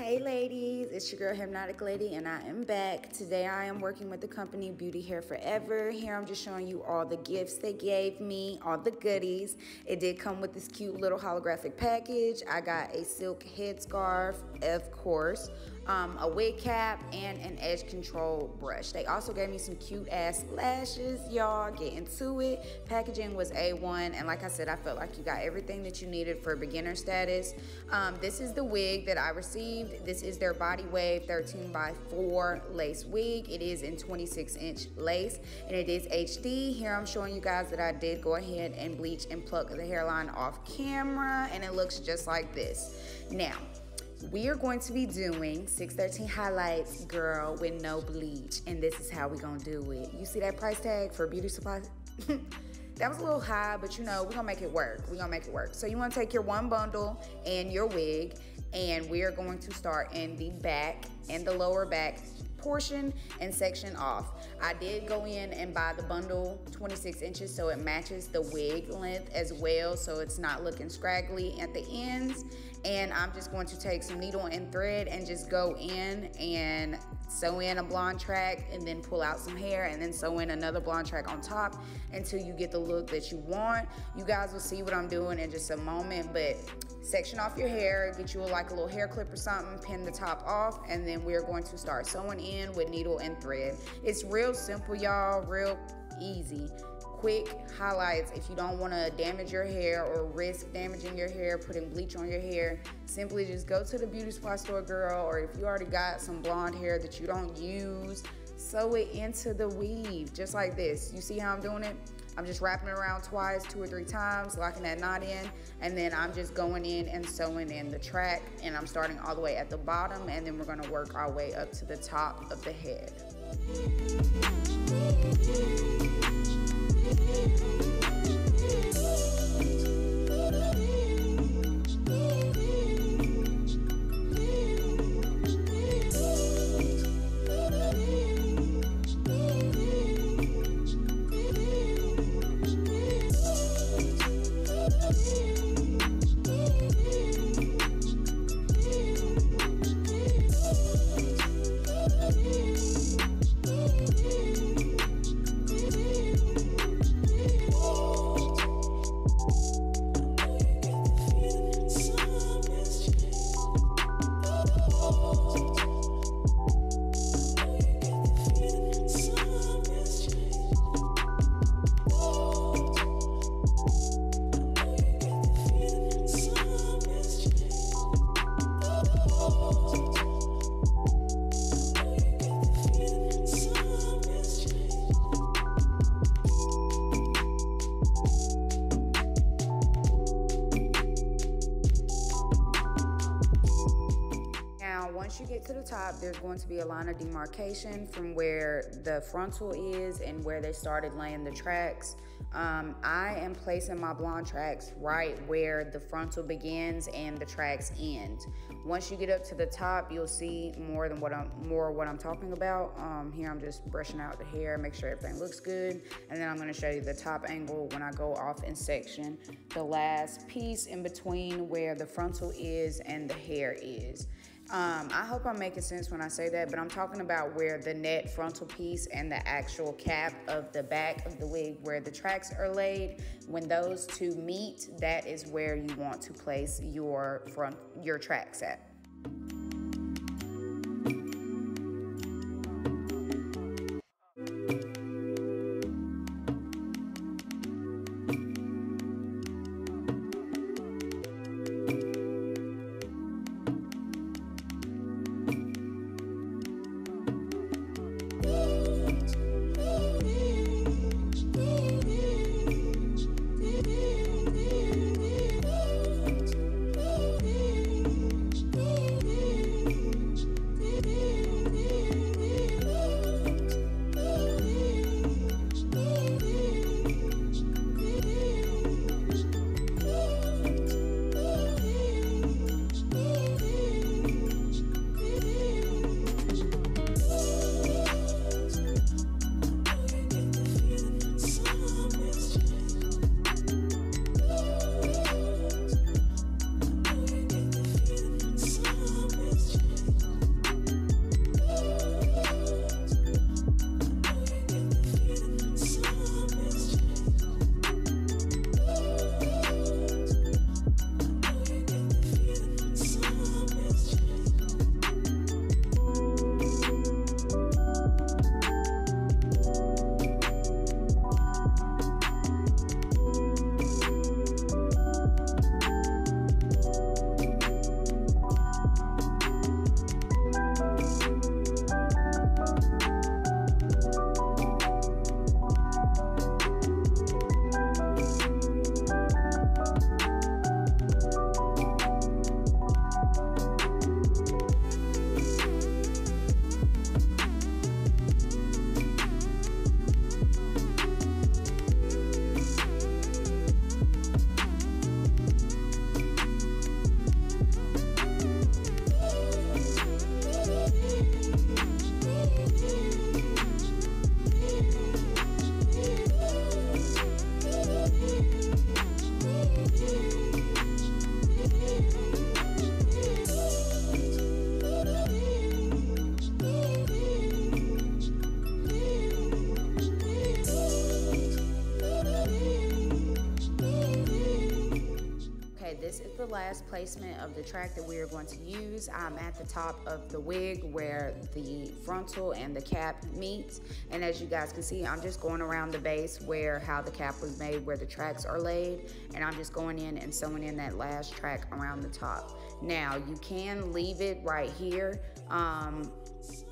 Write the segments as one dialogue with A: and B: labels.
A: Hey ladies, it's your girl Hypnotic Lady and I am back. Today I am working with the company Beautyforever. Here I'm just showing you all the gifts they gave me, all the goodies. It did come with this cute little holographic package. I got a silk headscarf, of course, a wig cap, and an edge control brush. They also gave me some cute ass lashes, y'all. Get into it. Packaging was A1, and like I said, I felt like you got everything that you needed for beginner status. This is the wig that I received. This is their Body Wave 13x4 lace wig. It is in 26-inch lace and it is HD. Here I'm showing you guys that I did go ahead and bleach and pluck the hairline off camera, and it looks just like this. Now, we are going to be doing 613 highlights, girl, with no bleach, and this is how we gonna do it. You see that price tag for beauty supplies? That was a little high, but you know, we're gonna make it work. We're gonna make it work. So you wanna take your one bundle and your wig, and we are going to start in the back and the lower back portion and section off. I did go in and buy the bundle 26 inches so it matches the wig length as well, so it's not looking scraggly at the ends. And I'm just going to take some needle and thread and just go in and sew in a blonde track and then pull out some hair and then sew in another blonde track on top until you get the look that you want. You guys will see what I'm doing in just a moment, but section off your hair, get you like a little hair clip or something, pin the top off, and then we're going to start sewing in with needle and thread. It's real simple, y'all, real easy. Quick highlights. If you don't want to damage your hair or risk damaging your hair, putting bleach on your hair, simply just go to the beauty supply store, girl, or if you already got some blonde hair that you don't use, sew it into the weave, just like this. You see how I'm doing it? I'm just wrapping it around twice, 2 or 3 times, locking that knot in, and then I'm just going in and sewing in the track, and I'm starting all the way at the bottom, and then we're gonna work our way up to the top of the head. Once you get to the top, there's going to be a line of demarcation from where the frontal is and where they started laying the tracks. I am placing my blonde tracks right where the frontal begins and the tracks end. Once you get up to the top, you'll see more what I'm talking about. Here I'm just brushing out the hair, make sure everything looks good, and then I'm going to show you the top angle when I go off in section, the last piece in between where the frontal is and the hair is. I hope I'm making sense when I say that, but I'm talking about where the net frontal piece and the actual cap of the back of the wig where the tracks are laid. When those two meet, that is where you want to place your tracks at. last placement of the track that we are going to use. I'm at the top of the wig where the frontal and the cap meet. And as you guys can see, I'm just going around the base where how the cap was made, where the tracks are laid. And I'm just going in and sewing in that last track around the top. Now, you can leave it right here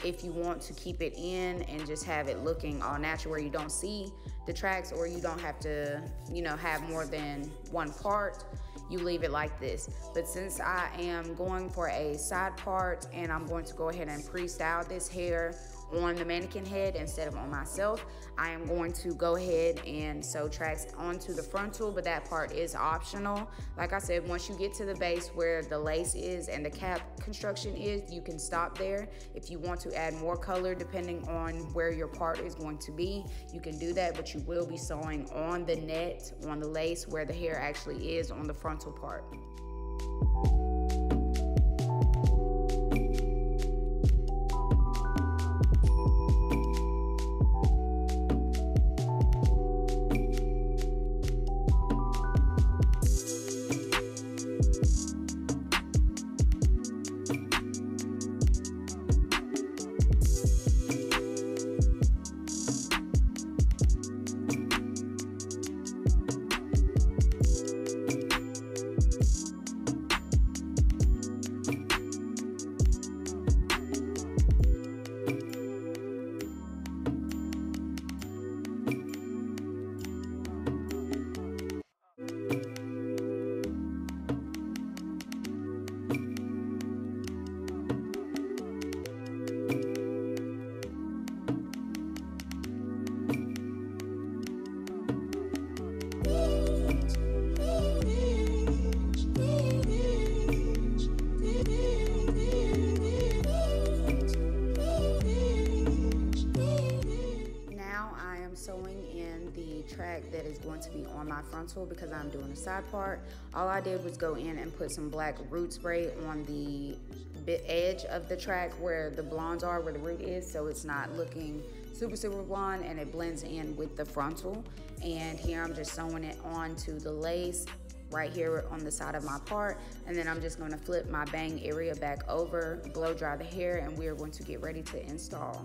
A: if you want to keep it in and just have it looking all natural where you don't see the tracks, or you don't have to, you know, have more than one part. You leave it like this. But since I am going for a side part and I'm going to go ahead and pre-style this hair on the mannequin head instead of on myself, I am going to go ahead and sew tracks onto the frontal, but that part is optional. Like I said, once you get to the base where the lace is and the cap construction is, you can stop there. If you want to add more color depending on where your part is going to be, you can do that, but you will be sewing on the net, on the lace where the hair actually is on the frontal part. That is going to be on my frontal because I'm doing a side part. All I did was go in and put some black root spray on the edge of the track where the blondes are, where the root is, so it's not looking super blonde and it blends in with the frontal. And here I'm just sewing it onto the lace right here on the side of my part, and then I'm just going to flip my bang area back over, blow dry the hair, and we are going to get ready to install.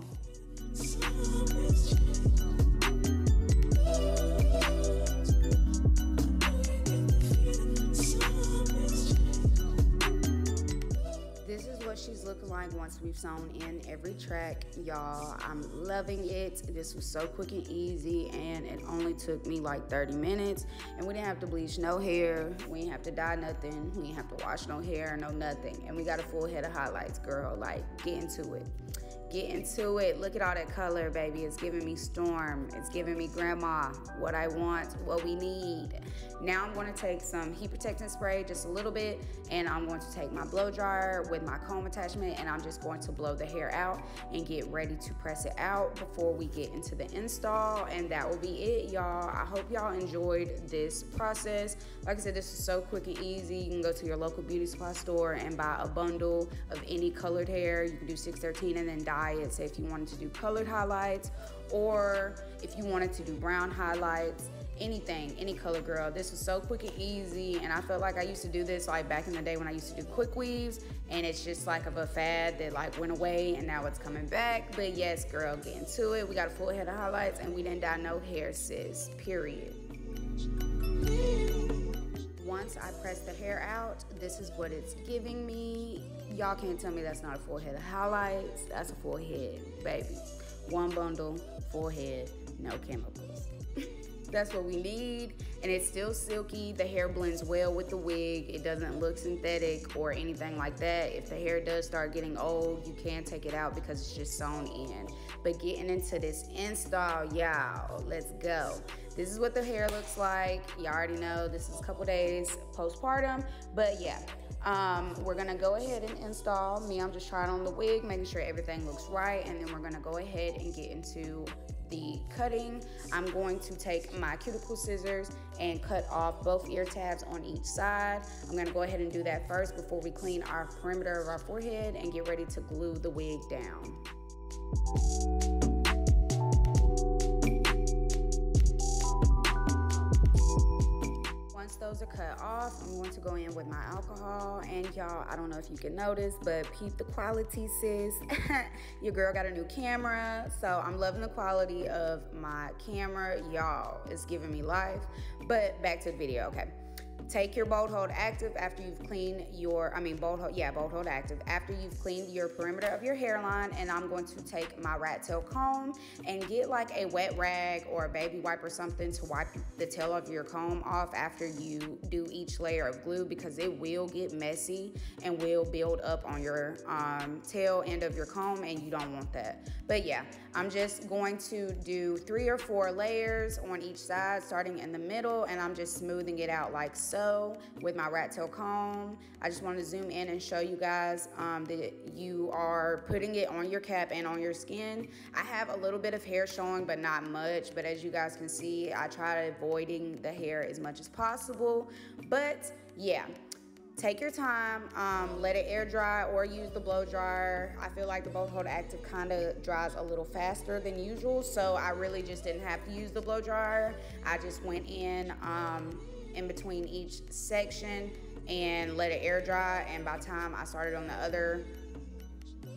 A: This is what she's looking like once we've sewn in every track, y'all. I'm loving it. This was so quick and easy, and it only took me like 30 minutes, and we didn't have to bleach no hair, we didn't have to dye nothing, we didn't have to wash no hair, no nothing, and we got a full head of highlights, girl. Like, get into it. Get into it. Look at all that color, baby. It's giving me storm. It's giving me grandma. What I want, what we need. Now I'm going to take some heat protectant spray, just a little bit, and I'm going to take my blow dryer with my comb attachment, and I'm just going to blow the hair out and get ready to press it out before we get into the install. And that will be it, y'all. I hope y'all enjoyed this process. Like I said, this is so quick and easy. You can go to your local beauty supply store and buy a bundle of any colored hair. You can do 613 and then dye it. Say if you wanted to do colored highlights, or if you wanted to do brown highlights, anything, any color, girl. This was so quick and easy, and I felt like I used to do this like back in the day when I used to do quick weaves, and it's just like of a fad that like went away and now it's coming back. But yes, girl, get into it. We got a full head of highlights and we didn't dye no hair, sis, period. Once I press the hair out, this is what it's giving me. Y'all can't tell me that's not a full head of highlights. That's a full head, baby. One bundle, full head, no chemicals. That's what we need, and it's still silky. The hair blends well with the wig. It doesn't look synthetic or anything like that. If the hair does start getting old, you can take it out because it's just sewn in. But getting into this install, y'all, let's go. This is what the hair looks like. You already know this is a couple days postpartum, but yeah. We're gonna go ahead and install. I'm just trying on the wig, making sure everything looks right, and then we're gonna go ahead and get into the cutting. I'm going to take my cuticle scissors and cut off both ear tabs on each side. I'm gonna go ahead and do that first before we clean our perimeter of our forehead and get ready to glue the wig down. Once those those are cut off, I'm going to go in with my alcohol. And y'all, I don't know if you can notice, but peep the quality, sis. Your girl got a new camera, so I'm loving the quality of my camera. Y'all, it's giving me life. But back to the video, okay. Take your Bold Hold Active after you've cleaned your, Bold Hold Active after you've cleaned your perimeter of your hairline, and I'm going to take my rat tail comb and get like a wet rag or a baby wipe or something to wipe the tail of your comb off after you do each layer of glue, because it will get messy and will build up on your tail end of your comb, and you don't want that. But yeah, I'm just going to do 3 or 4 layers on each side, starting in the middle, and I'm just smoothing it out like so with my rat tail comb. I just want to zoom in and show you guys that you are putting it on your cap and on your skin. I have a little bit of hair showing, but not much. But as you guys can see, I try avoiding the hair as much as possible. But yeah, take your time, let it air dry or use the blow dryer. I feel like the Bold Hold Active kind of dries a little faster than usual, so I really just didn't have to use the blow dryer. I just went in between each section and let it air dry, and by the time I started on the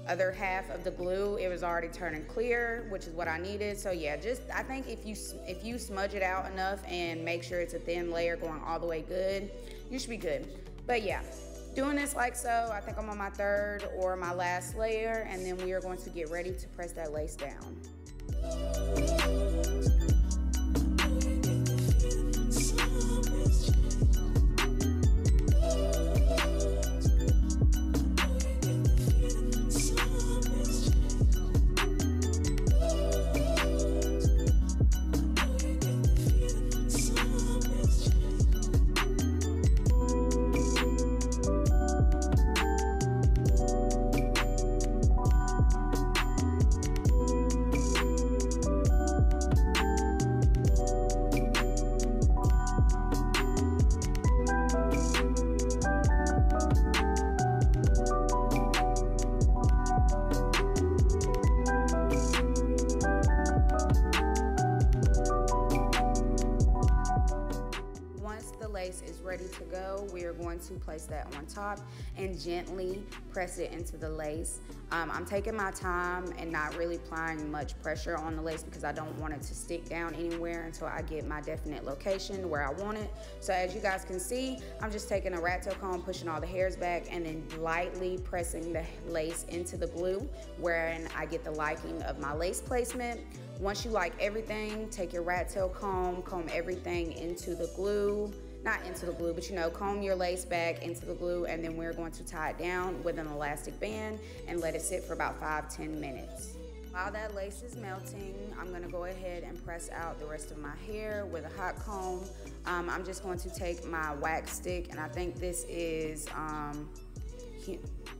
A: other half of the glue, it was already turning clear, which is what I needed. So yeah, just I think if you smudge it out enough and make sure it's a thin layer going all the way good, you should be good. But yeah, doing this like so, I think I'm on my 3rd or my last layer, and then we are going to get ready to press that lace down. Is ready to go, we are going to place that on top and gently press it into the lace. I'm taking my time and not really applying much pressure on the lace because I don't want it to stick down anywhere until I get my definite location where I want it. So as you guys can see, I'm just taking a rat tail comb, pushing all the hairs back, and then lightly pressing the lace into the glue wherein I get the liking of my lace placement. Once you like everything, take your rat tail comb everything into the glue. Not into the glue, but you know, comb your lace back into the glue, and then we're going to tie it down with an elastic band and let it sit for about 5-10 minutes. While that lace is melting, I'm gonna go ahead and press out the rest of my hair with a hot comb. I'm just going to take my wax stick, and I think this is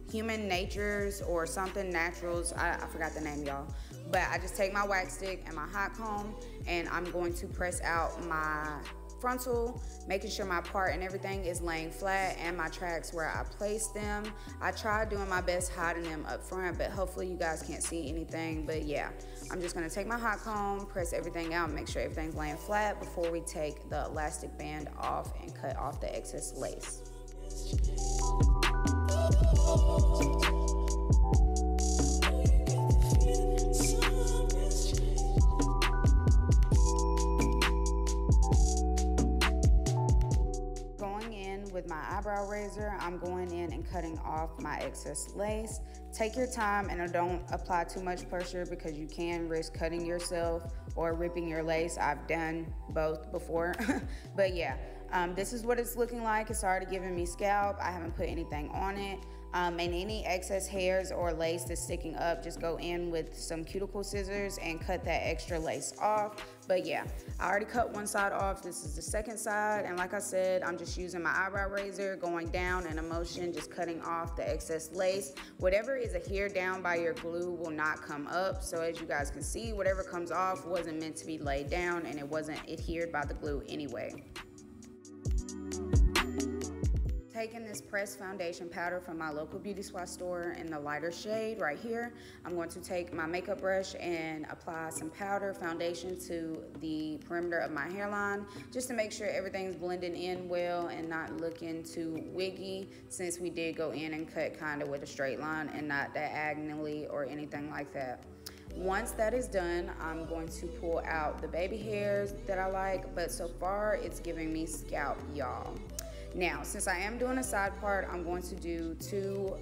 A: Human Nature's or something Naturals. I forgot the name, y'all. But I just take my wax stick and my hot comb, and I'm going to press out my frontal, making sure my part and everything is laying flat, and my tracks where I placed them. I tried doing my best hiding them up front, but hopefully you guys can't see anything. But yeah, I'm just gonna take my hot comb, press everything out, make sure everything's laying flat before we take the elastic band off and cut off the excess lace. With my eyebrow razor, I'm going in and cutting off my excess lace. Take your time and don't apply too much pressure because you can risk cutting yourself or ripping your lace. I've done both before. But yeah, this is what it's looking like. It's already giving me scalp. I haven't put anything on it. And any excess hairs or lace that's sticking up, just go in with some cuticle scissors and cut that extra lace off. But yeah, I already cut one side off. This is the second side, and like I said, I'm just using my eyebrow razor, going down in a motion, just cutting off the excess lace. Whatever is adhered down by your glue will not come up. So as you guys can see, whatever comes off wasn't meant to be laid down, and it wasn't adhered by the glue anyway. taking this pressed foundation powder from my local beauty supply store in the lighter shade right here. I'm going to take my makeup brush and apply some powder foundation to the perimeter of my hairline just to make sure everything's blending in well and not looking too wiggy, since we did go in and cut kind of with a straight line and not diagonally or anything like that. Once that is done, I'm going to pull out the baby hairs that I like, but so far it's giving me scalp, y'all. Now, since I am doing a side part, I'm going to do 2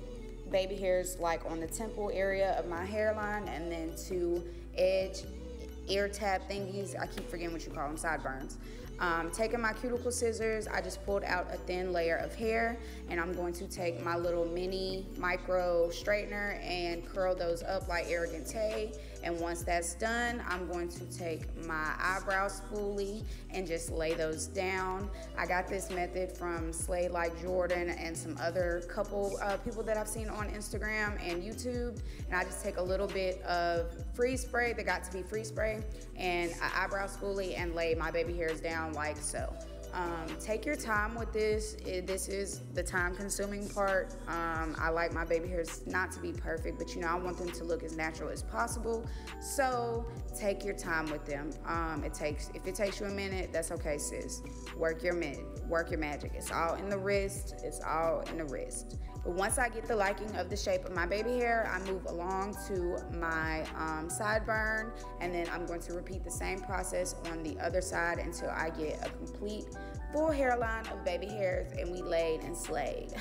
A: baby hairs like on the temple area of my hairline, and then 2 edge ear tab thingies. I keep forgetting what you call them, sideburns. Taking my cuticle scissors, I just pulled out a thin layer of hair, and I'm going to take my little mini micro straightener and curl those up like Arrogant Tay. And once that's done, I'm going to take my eyebrow spoolie and just lay those down. I got this method from Slay Like Jordan and some other couple people that I've seen on Instagram and YouTube. And I just take a little bit of freeze spray, that got to be freeze spray, and an eyebrow spoolie, and lay my baby hairs down like so. Take your time with this. This is the time-consuming part. I like my baby hairs not to be perfect, but you know, I want them to look as natural as possible. So take your time with them. If it takes you a minute, that's okay, sis. Work your minute, work your magic. It's all in the wrist. It's all in the wrist. But once I get the liking of the shape of my baby hair, I move along to my sideburn, and then I'm going to repeat the same process on the other side until I get a complete full hairline of baby hairs and we laid and slayed.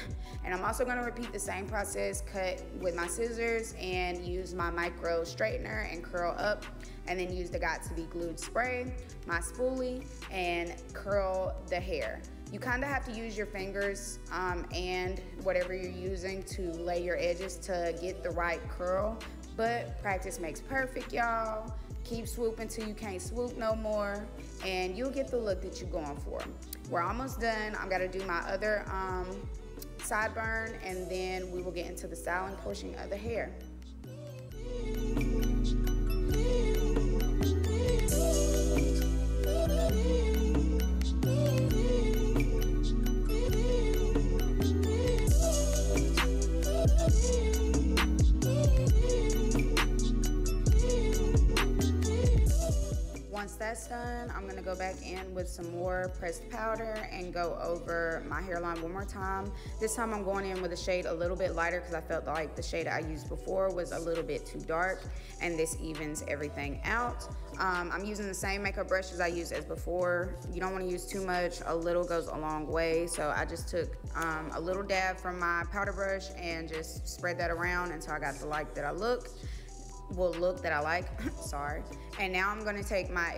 A: And I'm also going to repeat the same process, cut with my scissors and use my micro straightener and curl up, and then use the got to be glued spray, my spoolie, and curl the hair. You kind of have to use your fingers and whatever you're using to lay your edges to get the right curl, but practice makes perfect, y'all. Keep swooping till you can't swoop no more, and you'll get the look that you're going for. We're almost done. I'm gonna do my other sideburn, and then we will get into the styling portion of the hair. Once that's done, I'm gonna go back in with some more pressed powder and go over my hairline one more time. This time I'm going in with a shade a little bit lighter because I felt like the shade I used before was a little bit too dark, and this evens everything out. I'm using the same makeup brushes I used as before. You don't want to use too much. A little goes a long way. So I just took a little dab from my powder brush and just spread that around until I got the look that I like, sorry. And now I'm gonna take my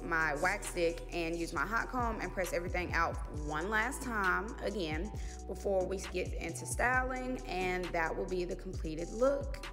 A: my wax stick, and use my hot comb and press everything out one last time again before we get into styling, and that will be the completed look.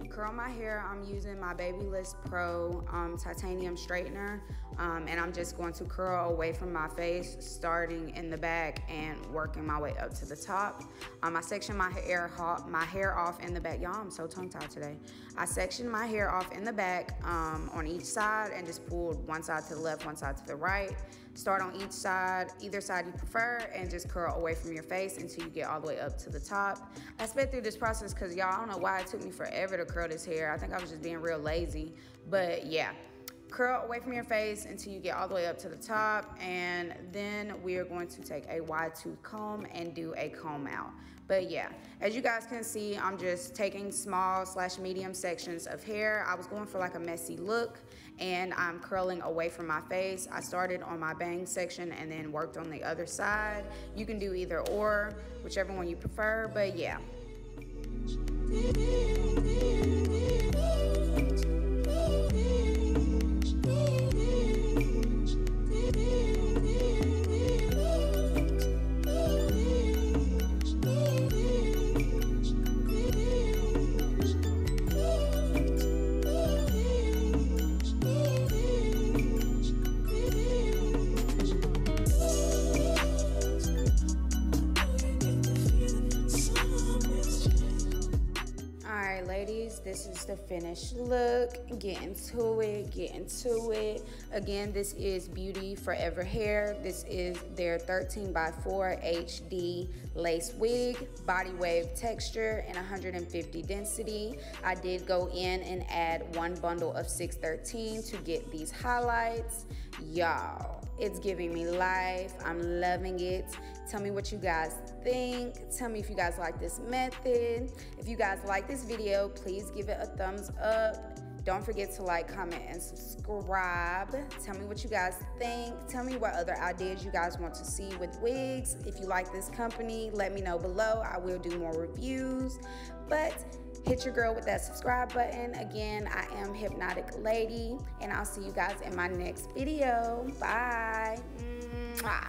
A: Curl my hair, I'm using my Babyliss Pro titanium straightener, and I'm just going to curl away from my face, starting in the back and working my way up to the top. I section my hair off in the back. Y'all, I'm so tongue-tied today. I sectioned my hair off in the back on each side, and just pulled one side to the left, one side to the right. Start on each side, either side you prefer, and just curl away from your face until you get all the way up to the top. I sped through this process because, y'all, I don't know why it took me forever to curl this hair. I think I was just being real lazy, but yeah. Curl away from your face until you get all the way up to the top, and then we are going to take a wide tooth comb and do a comb out. But yeah, as you guys can see, I'm just taking small/medium sections of hair. I was going for like a messy look, and I'm curling away from my face. I started on my bang section and then worked on the other side. You can do either or, whichever one you prefer, but yeah. finished look. Get into it. Again, this is Beautyforeverhair. This is their 13x4 HD lace wig, body wave texture, and 150 density. I did go in and add one bundle of 613 to get these highlights. Y'all, it's giving me life. I'm loving it. Tell me what you guys think. Tell me if you guys like this method. If you guys like this video, please give it a thumbs up. Don't forget to like, comment, and subscribe. Tell me what you guys think. Tell me what other ideas you guys want to see with wigs. If you like this company, let me know below. I will do more reviews. But hit your girl with that subscribe button. Again, I am Hypnotic Lady, and I'll see you guys in my next video. Bye. Mwah.